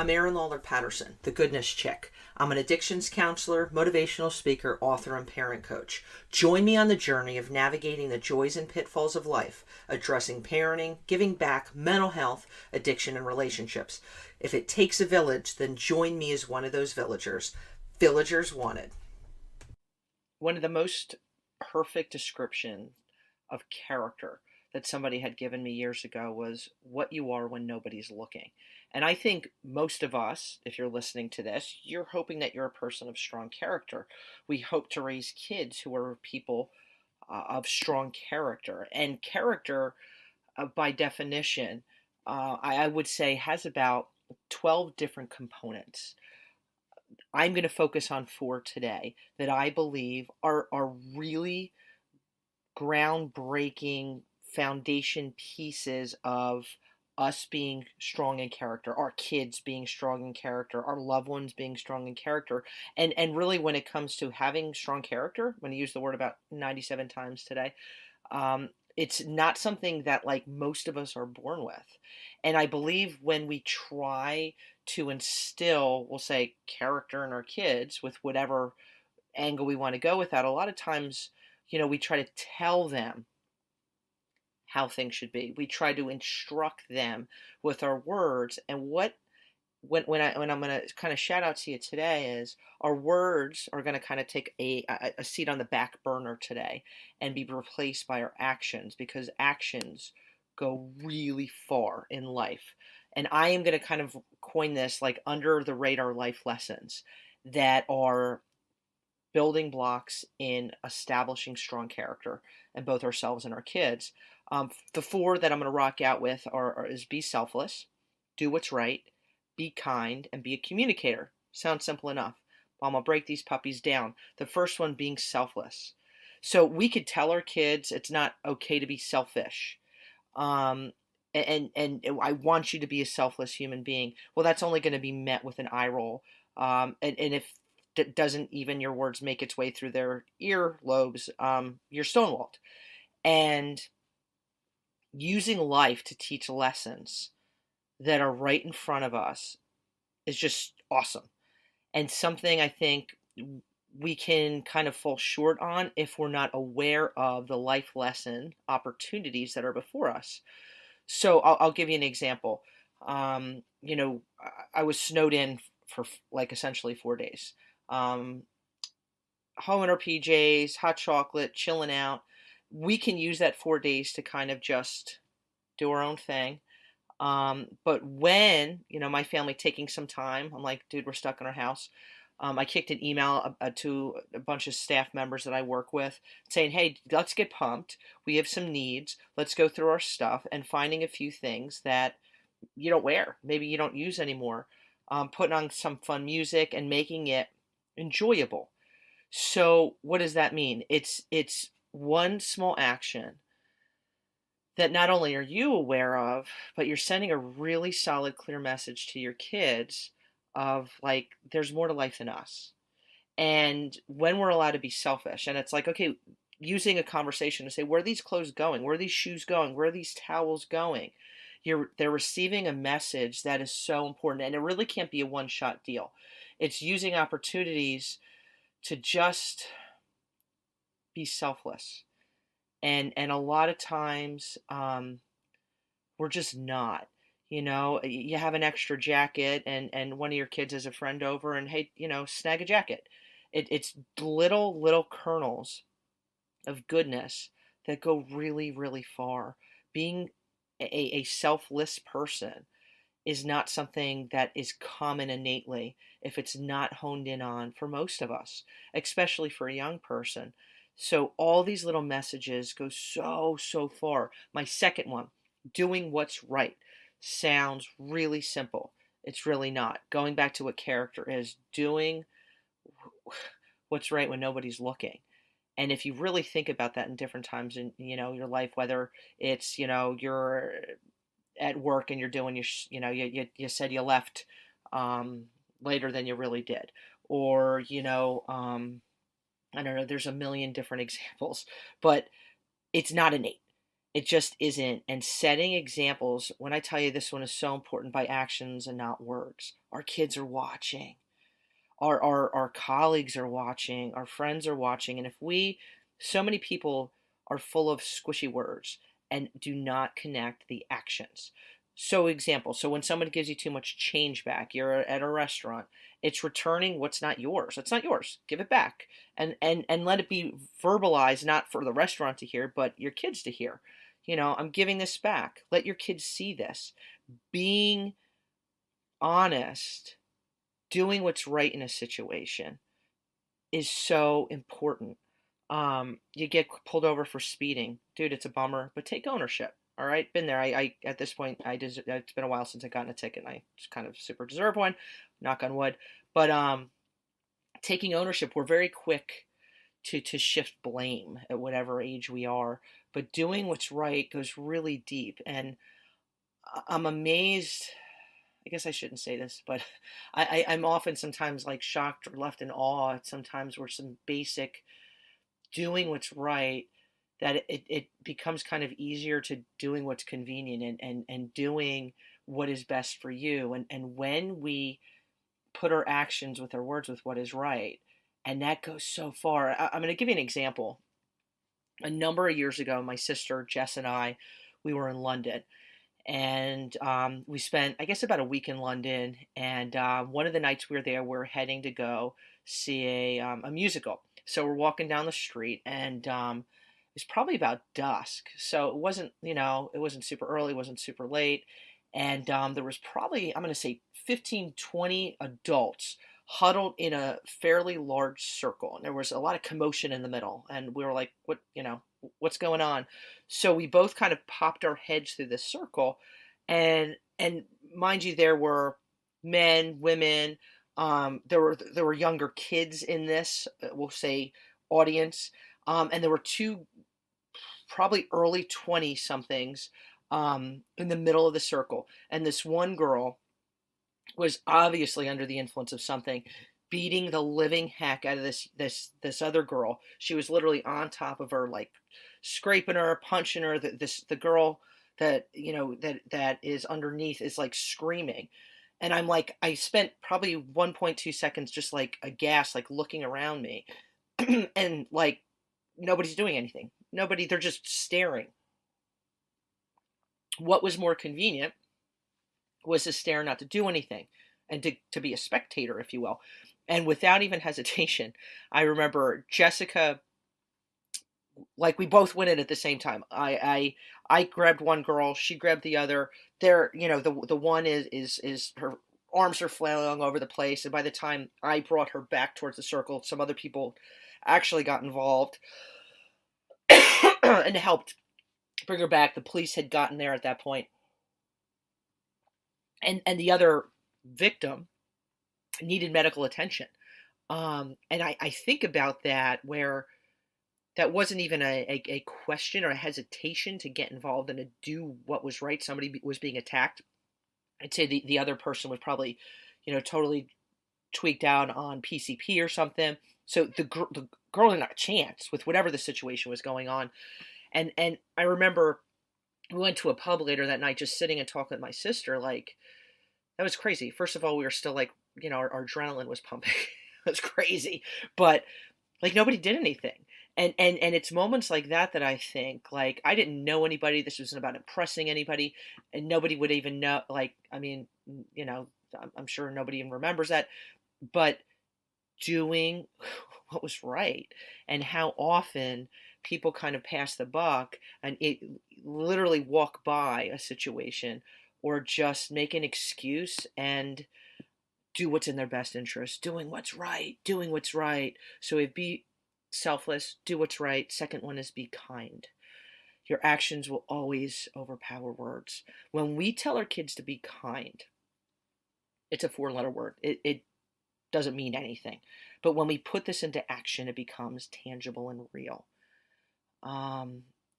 I'm Erin Lawler Patterson, the Goodness Chick. I'm an addictions counselor, motivational speaker, author, and parent coach. Join me on the journey of navigating the joys and pitfalls of life, addressing parenting, giving back, mental health, addiction, and relationships. If it takes a village, then join me as one of those villagers. Villagers wanted. One of the most perfect description of character that somebody had given me years ago was what you are when nobody's looking. And I think most of us, if you're listening to this, you're hoping that you're a person of strong character. We hope to raise kids who are people of strong character. And character, by definition, I would say has about 12 different components. I'm going to focus on four today that I believe are really groundbreaking foundation pieces of us being strong in character, our kids being strong in character, our loved ones being strong in character. And really when it comes to having strong character, I'm going to use the word about 97 times today, it's not something that like most of us are born with. And I believe when we try to instill, we'll say, character in our kids with whatever angle we want to go with that, a lot of times, we try to tell them how things should be. We try to instruct them with our words. And when I'm going to kind of shout out to you today is our words are going to kind of take a seat on the back burner today and be replaced by our actions, because actions go really far in life. And I am going to kind of coin this like under the radar life lessons that are building blocks in establishing strong character in both ourselves and our kids. The four that I'm going to rock out with is be selfless, do what's right, be kind, and be a communicator. Sounds simple enough. Well, I'm going to break these puppies down. The first one being selfless. So we could tell our kids it's not okay to be selfish. And I want you to be a selfless human being. Well, that's only going to be met with an eye roll. And if doesn't even your words make its way through their ear lobes, you're stonewalled. And using life to teach lessons that are right in front of us is just awesome. And something I think we can kind of fall short on if we're not aware of the life lesson opportunities that are before us. So I'll give you an example. I was snowed in for like essentially 4 days. Home in our PJs, hot chocolate, chilling out. We can use that 4 days to kind of just do our own thing. But when, my family taking some time, I'm like, dude, we're stuck in our house. I kicked an email to a bunch of staff members that I work with saying, hey, let's get pumped. We have some needs. Let's go through our stuff and finding a few things that you don't wear, maybe you don't use anymore. Putting on some fun music and making it enjoyable. So what does that mean? It's one small action that not only are you aware of, but you're sending a really solid, clear message to your kids of like, there's more to life than us. And when we're allowed to be selfish, and it's like, okay, using a conversation to say, where are these clothes going? Where are these shoes going? Where are these towels going? They're receiving a message that is so important. And it really can't be a one-shot deal. It's using opportunities to just be selfless. And a lot of times we're just not. You have an extra jacket and one of your kids has a friend over and hey, snag a jacket. It's little kernels of goodness that go really, really far. Being a selfless person is not something that is common innately if it's not honed in on for most of us, especially for a young person. So all these little messages go so far. My second one, doing what's right, sounds really simple. It's really not. Going back to what character is, doing what's right when nobody's looking. And if you really think about that in different times in your life, whether it's you're at work and you're doing you said you left later than you really did, or I don't know, there's a million different examples, but it's not innate. It just isn't. And setting examples, when I tell you this one is so important, by actions and not words. Our kids are watching. Our colleagues are watching, our friends are watching, and if we, so many people are full of squishy words and do not connect the actions. So example, so when someone gives you too much change back, you're at a restaurant, it's returning what's not yours. It's not yours. Give it back. And let it be verbalized, not for the restaurant to hear, but your kids to hear. I'm giving this back. Let your kids see this. Being honest, doing what's right in a situation is so important. You get pulled over for speeding, dude. It's a bummer, but take ownership. All right, been there. I at this point, it's been a while since I got in a ticket, and I just kind of super deserve one. Knock on wood. But taking ownership, we're very quick to shift blame at whatever age we are, but doing what's right goes really deep. And I'm amazed. I guess I shouldn't say this, but I'm often sometimes like shocked or left in awe at sometimes where some basic doing what's right, that it becomes kind of easier to doing what's convenient, and doing what is best for you. And when we put our actions with our words with what is right, and that goes so far. I'm going to give you an example. A number of years ago, my sister Jess and I, we were in London, and we spent, I guess, about a week in London. And one of the nights we were there, we are heading to go see a musical. So we're walking down the street, and it was probably about dusk. So it wasn't super early, it wasn't super late. And there was probably, I'm going to say 15, 20 adults huddled in a fairly large circle. And there was a lot of commotion in the middle. And we were like, what's going on? So we both kind of popped our heads through this circle, and mind you, there were men, women, there were younger kids in this, we'll say, audience, and there were two probably early 20 somethings in the middle of the circle, and this one girl was obviously under the influence of something, beating the living heck out of this other girl. She was literally on top of her, like scraping her, punching her. The girl that that is underneath is like screaming. And I'm like, I spent probably 1.2 seconds just like aghast, like looking around me, and like nobody's doing anything. Nobody, they're just staring. What was more convenient was to stare, not to do anything, and to be a spectator, if you will. And without even hesitation, I remember Jessica, like we both went in at the same time. I grabbed one girl, she grabbed the other. There, the one is her arms are flailing all over the place, and by the time I brought her back towards the circle, some other people actually got involved and helped bring her back. The police had gotten there at that point, and the other victim needed medical attention. And I think about that, where that wasn't even a question or a hesitation to get involved and to do what was right. Somebody was being attacked. I'd say the other person was probably, totally tweaked out on PCP or something. So the girl had not a chance with whatever the situation was going on. And I remember we went to a pub later that night, just sitting and talking with my sister. Like, that was crazy. First of all, we were still like, our adrenaline was pumping. It was crazy, but like nobody did anything. And it's moments like that I think, like, I didn't know anybody. This wasn't about impressing anybody, and nobody would even know. Like, I mean, I'm sure nobody even remembers that, but doing what was right, and how often people kind of pass the buck and it literally walk by a situation, or just make an excuse and do what's in their best interest, doing what's right. So if be selfless, do what's right. Second one is be kind. Your actions will always overpower words. When we tell our kids to be kind, it's a four-letter word. It doesn't mean anything. But when we put this into action, it becomes tangible and real.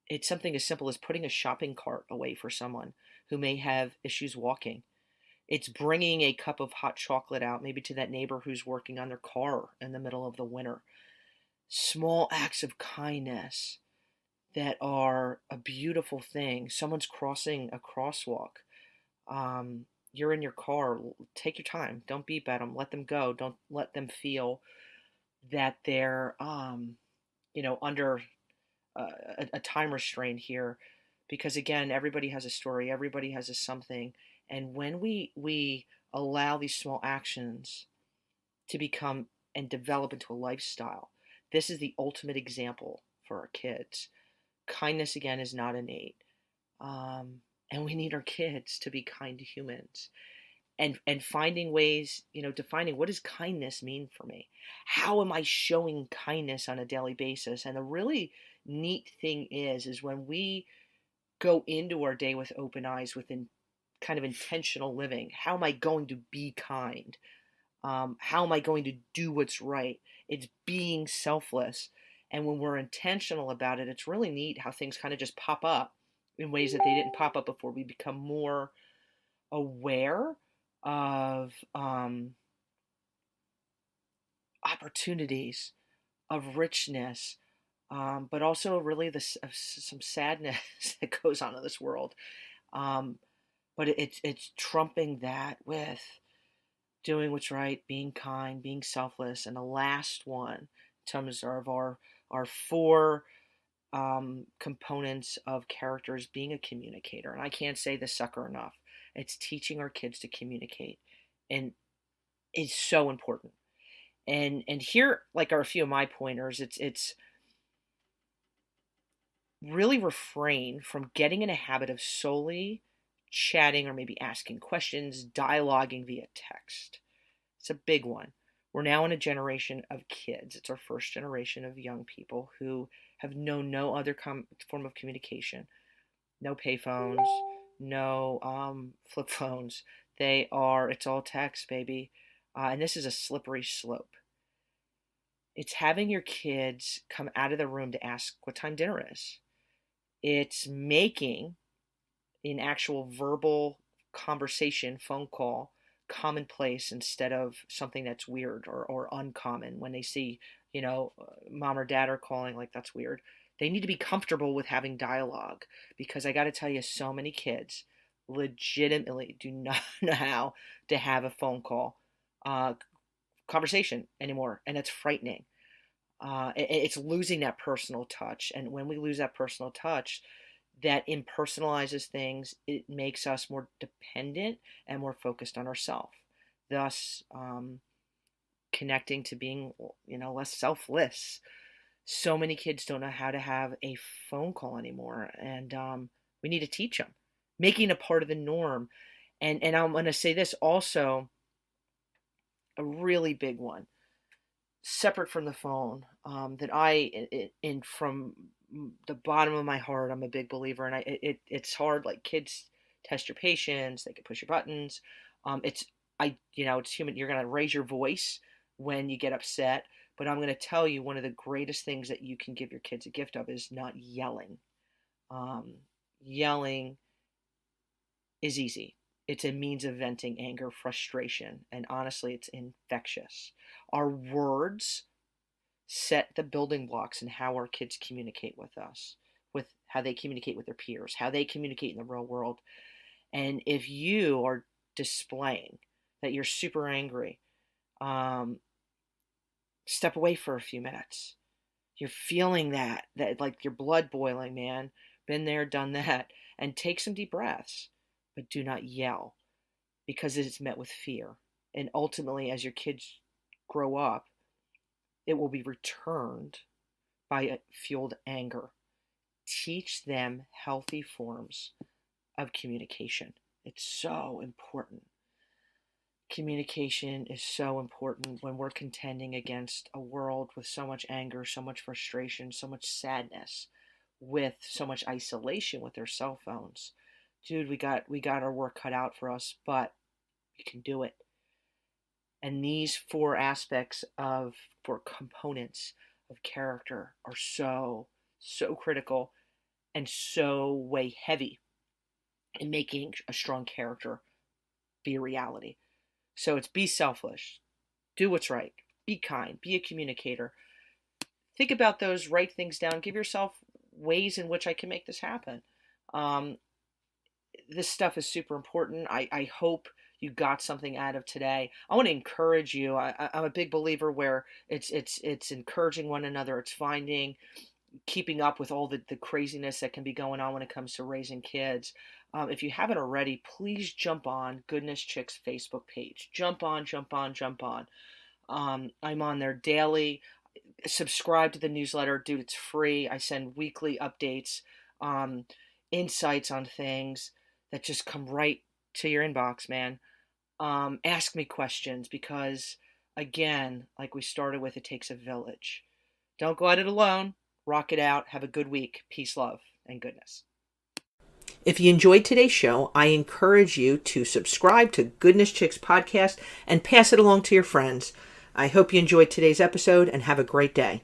It's something as simple as putting a shopping cart away for someone who may have issues walking. It's bringing a cup of hot chocolate out, maybe to that neighbor who's working on their car in the middle of the winter. Small acts of kindness that are a beautiful thing. Someone's crossing a crosswalk. You're in your car. Take your time. Don't beep at them. Let them go. Don't let them feel that they're, under a time restraint here, because again, everybody has a story. Everybody has a something, and when we allow these small actions to become and develop into a lifestyle, this is the ultimate example for our kids. Kindness again is not innate, and we need our kids to be kind to humans, and finding ways, defining what does kindness mean for me. How am I showing kindness on a daily basis? And the really neat thing is when we go into our day with open eyes, within kind of intentional living. How am I going to be kind? How am I going to do what's right? It's being selfless. And when we're intentional about it, it's really neat how things kind of just pop up in ways that they didn't pop up before. We become more aware of opportunities, of richness, but also really some sadness that goes on in this world. Um, but it's trumping that with doing what's right, being kind, being selfless, and the last one in terms of our four components of characters, being a communicator. And I can't say this sucker enough. It's teaching our kids to communicate, and it's so important. And here, like, are a few of my pointers. It's really refrain from getting in a habit of solely chatting or maybe asking questions, dialoguing via text. It's a big one. We're now in a generation of kids. It's our first generation of young people who have known no other form of communication. No payphones, no flip phones. It's all text, baby. And this is a slippery slope. It's having your kids come out of the room to ask what time dinner is. It's making an actual verbal conversation, phone call, commonplace instead of something that's weird or uncommon. When they see, mom or dad are calling, like, that's weird. They need to be comfortable with having dialogue, because I got to tell you, so many kids legitimately do not know how to have a phone call conversation anymore, and it's frightening. It's losing that personal touch, and when we lose that personal touch, that impersonalizes things. It makes us more dependent and more focused on ourselves, thus connecting to being, less selfless. So many kids don't know how to have a phone call anymore, and we need to teach them, making a part of the norm. And I'm going to say this also, a really big one, separate from the phone, that in from the bottom of my heart, I'm a big believer, and it's hard. Like, kids test your patience, they can push your buttons. It's human. You're gonna raise your voice when you get upset, but I'm gonna tell you, one of the greatest things that you can give your kids a gift of is not yelling. Um, Yelling is easy. It's a means of venting anger, frustration, and honestly, it's infectious. Our words set the building blocks in how our kids communicate with us, with how they communicate with their peers, how they communicate in the real world. And if you are displaying that you're super angry, um, step away for a few minutes. You're feeling that like your blood boiling, man. Been there, done that. And take some deep breaths, but do not yell, because it's met with fear. And ultimately, as your kids grow up, it will be returned by fueled anger. Teach them healthy forms of communication. It's so important. Communication is so important when we're contending against a world with so much anger, so much frustration, so much sadness, with so much isolation with their cell phones. Dude, we got our work cut out for us, but we can do it. And these four components of character are so critical, and so weigh heavy in making a strong character be a reality. So it's be selfish, do what's right, be kind, be a communicator. Think about those, write things down, give yourself ways in which I can make this happen. Um, this stuff is super important. I hope you got something out of today. I want to encourage you. I'm a big believer where it's encouraging one another. It's keeping up with all the craziness that can be going on when it comes to raising kids. If you haven't already, please jump on Goodness Chicks Facebook page. Jump on, jump on, jump on. I'm on there daily. Subscribe to the newsletter, dude. It's free. I send weekly updates, um, insights on things that just come right to your inbox, man. Ask me questions because, again, like we started with, it takes a village. Don't go at it alone. Rock it out. Have a good week. Peace, love, and goodness. If you enjoyed today's show, I encourage you to subscribe to Goodness Chicks podcast and pass it along to your friends. I hope you enjoyed today's episode and have a great day.